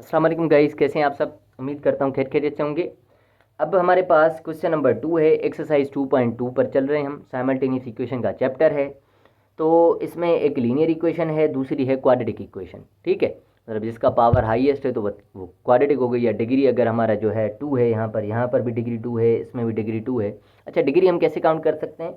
अस्सलाम वालेकुम गाइस, कैसे हैं आप सब। उम्मीद करता हूँ खैरियत से होंगे। अब हमारे पास क्वेश्चन नंबर 2 है। एक्सरसाइज 2.2 पर चल रहे हैं हम। साइमल्टेनियस इक्वेशन का चैप्टर है। तो इसमें एक लीनियर इक्वेशन है, दूसरी है क्वाड्रेटिक इक्वेशन। ठीक है, मतलब जिसका पावर हाईएस्ट है तो वो क्वाड्रेटिक हो गई। या डिग्री अगर हमारा जो है 2 है, यहाँ पर भी डिग्री 2 है, इसमें भी डिग्री 2 है। अच्छा, डिग्री हम कैसे काउंट कर सकते हैं।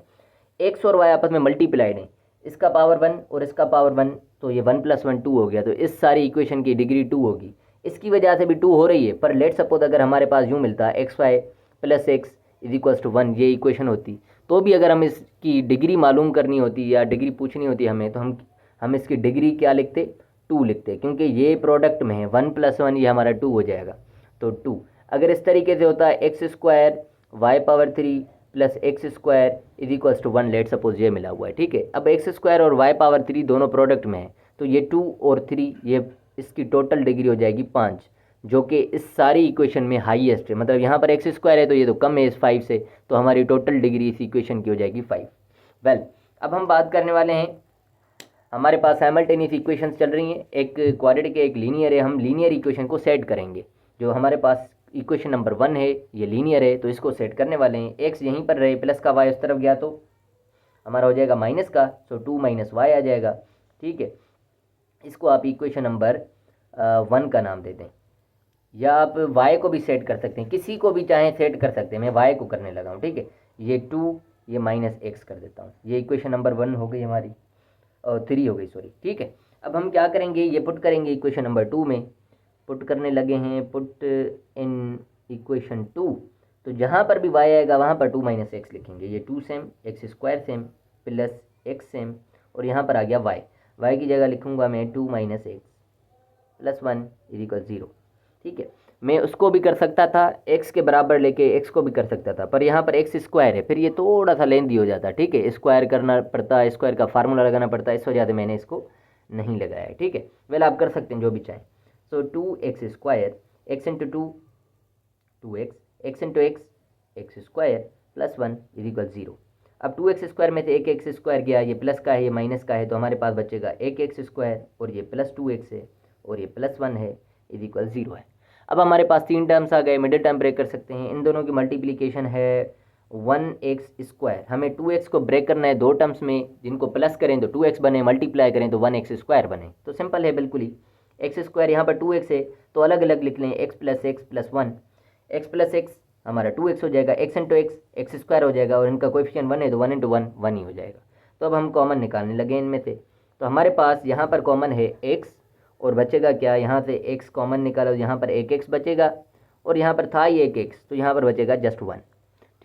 एक्स और वाई आपस में मल्टीप्लाइड है, इसका पावर 1 और इसका पावर 1, तो ये 1 + 1 2 हो गया। तो इस सारी इक्वेशन की डिग्री 2 होगी। इसकी वजह से भी 2 हो रही है। पर लेट सपोज अगर हमारे पास यूँ मिलता x y plus x is equals to 1, ये इक्वेशन होती, तो भी अगर हम इसकी डिग्री मालूम करनी होती या डिग्री पूछनी होती हमें, तो हम इसकी डिग्री क्या लिखते, 2 लिखते, क्योंकि ये प्रोडक्ट में है 1 + 1, ये हमारा 2 हो जाएगा। तो 2 अगर इस तरीके से होता है x² y³ plus x² is equals to 1, let suppose ये मिला हुआ है। ठीक है, अब x² और y³ दोनों प्रोडक्ट में है, तो ये 2 और 3, ये इसकी टोटल डिग्री हो जाएगी 5, जो कि इस सारी इक्वेशन में हाईएस्ट है। मतलब यहाँ पर x² है तो ये तो कम है इस 5 से, तो हमारी टोटल डिग्री इस इक्वेशन की हो जाएगी 5। वेल, अब हम बात करने वाले हैं, हमारे पास साइमल्टेनियस इक्वेशंस चल रही हैं, एक क्वाड्रेटिक है एक लीनियर है। हम लीनियर इक्वेशन को सेट करेंगे। जो हमारे पास इक्वेशन नंबर 1 है ये लीनियर है, तो इसको सेट करने वाले हैं। एक्स यहीं पर रहे, प्लस का वाई उस तरफ गया तो हमारा हो जाएगा माइनस का, सो 2 - y आ जाएगा। ठीक है, इसको आप इक्वेशन नंबर 1 का नाम दे दें, या आप y को भी सेट कर सकते हैं, किसी को भी चाहें सेट कर सकते हैं। मैं y को करने लगा हूँ। ठीक है, ये 2 ये -x कर देता हूँ। ये इक्वेशन नंबर 1 हो गई हमारी, और 3 हो गई, सॉरी। ठीक है, अब हम क्या करेंगे, ये पुट करेंगे इक्वेशन नंबर 2 में। पुट करने लगे हैं, पुट इन इक्वेशन 2। तो जहाँ पर भी y आएगा वहाँ पर 2 - x लिखेंगे। ये 2 same, x² same, plus x same, और यहाँ पर आ गया y की जगह लिखूँगा मैं 2 - x प्लस 1 इज इक्वल 0। ठीक है, मैं उसको भी कर सकता था, x के बराबर लेके x को भी कर सकता था, पर यहाँ पर x² है, फिर ये थोड़ा सा लेंदी हो जाता है। ठीक है, स्क्वायर करना पड़ता है, स्क्वायर का फार्मूला लगाना पड़ता है, इस वजह से मैंने इसको नहीं लगाया है। ठीक है, वेल आप कर सकते हैं जो भी चाहें। सो 2x², x into 2 2x, x into x² plus 1 is equal 0। अब 2x² में से एक x² गया, ये प्लस का है ये माइनस का है, तो हमारे पास बचेगा एक x² और ये प्लस 2x है और ये प्लस 1 है, इज इक्वल 0 है। अब हमारे पास 3 टर्म्स आ गए, मिडिल टर्म ब्रेक कर सकते हैं। इन दोनों की मल्टीप्लिकेशन है 1x²। हमें 2x को ब्रेक करना है 2 टर्म्स में, जिनको प्लस करें तो 2x बने, मल्टीप्लाई करें तो 1x² बने। तो सिंपल है बिल्कुल ही। x², यहाँ पर 2x है तो अलग अलग लिख लें, x plus 1, x plus x हमारा 2x हो जाएगा, x इंटू x² हो जाएगा, और इनका कोएफिशिएंट 1 है तो 1 इंटू 1 1 ही हो जाएगा। तो अब हम कॉमन निकालने लगे इनमें से। तो हमारे पास यहाँ पर कॉमन है x, और बचेगा क्या, यहाँ से x कॉमन निकाला तो यहाँ पर एक x बचेगा, और यहाँ पर था ही एक x, तो यहाँ पर बचेगा जस्ट 1।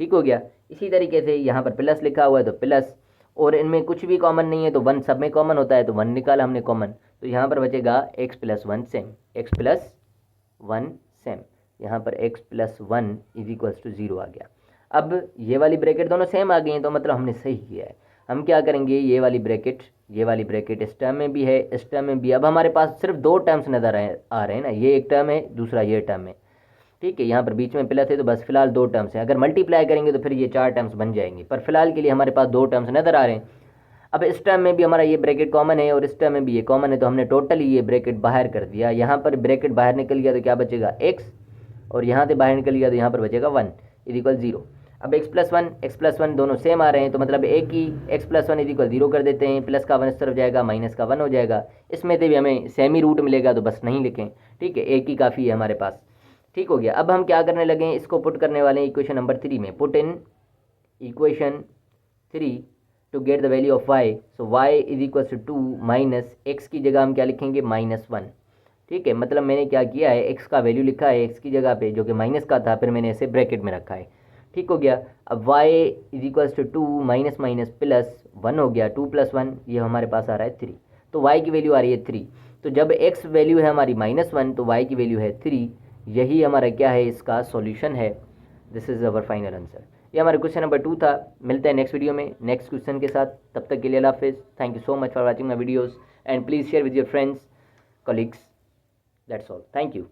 ठीक हो गया। इसी तरीके से यहाँ पर प्लस लिखा हुआ है तो प्लस, और इनमें कुछ भी कॉमन नहीं है तो 1 सब में कॉमन होता है, तो 1 निकाला हमने कॉमन, तो यहाँ पर बचेगा x plus 1 same, x plus 1 same, यहाँ पर x plus 1 is equals to 0 आ गया। अब ये वाली ब्रैकेट दोनों सेम आ गई हैं, तो मतलब हमने सही किया है। हम क्या करेंगे, ये वाली ब्रैकेट इस टर्म में भी है, इस टर्म में भी। अब हमारे पास सिर्फ 2 टर्म्स नज़र आ रहे हैं ना, ये एक टर्म है, दूसरा ये टर्म है। ठीक है, यहाँ पर बीच में प्लस है तो बस फिलहाल 2 टर्म्स हैं। अगर मल्टीप्लाई करेंगे तो फिर ये 4 टर्म्स बन जाएंगे, पर फिलहाल के लिए हमारे पास 2 टर्म्स नज़र आ रहे हैं। अब इस टर्म में भी हमारा ये ब्रैकेट कॉमन है और इस टर्म में भी ये कॉमन है, तो हमने टोटली ये ब्रैकेट बाहर कर दिया। यहाँ पर ब्रैकेट बाहर निकल गया तो क्या बचेगा, x, और यहाँ से बाहर निकल गया तो यहाँ पर बचेगा 1 इज इक्वल 0। अब x प्लस 1 दोनों सेम आ रहे हैं, तो मतलब एक ही x प्लस 1 इज इक्वल 0 कर देते हैं। प्लस का 1 इस तरफ जाएगा, माइनस का 1 हो जाएगा। इसमें से भी हमें सेमी रूट मिलेगा तो बस नहीं लिखें। ठीक है, एक ही काफ़ी है हमारे पास। ठीक हो गया। अब हम क्या करने लगे हैं, इसको पुट करने वाले हैं इक्वेशन नंबर 3 में। Put in equation 3 to get the value of y। So y is equal to 2 minus x की जगह हम क्या लिखेंगे, -1। ठीक है, मतलब मैंने क्या किया है, x का वैल्यू लिखा है x की जगह पे, जो कि माइनस का था, फिर मैंने इसे ब्रैकेट में रखा है। ठीक हो गया। अब y is equal to 2 minus minus plus 1 हो गया, 2 + 1 ये हमारे पास आ रहा है 3, तो y की वैल्यू आ रही है 3। तो जब x वैल्यू है हमारी -1 तो y की वैल्यू है 3। यही हमारा क्या है, इसका सॉल्यूशन है। This is our final answer. ये हमारा क्वेश्चन नंबर 2 था। मिलते हैं नेक्स्ट वीडियो में नेक्स्ट क्वेश्चन के साथ। तब तक के लिए अल्लाह हाफिज़। Thank you so much for watching my videos and please share with your friends, colleagues. That's all. Thank you.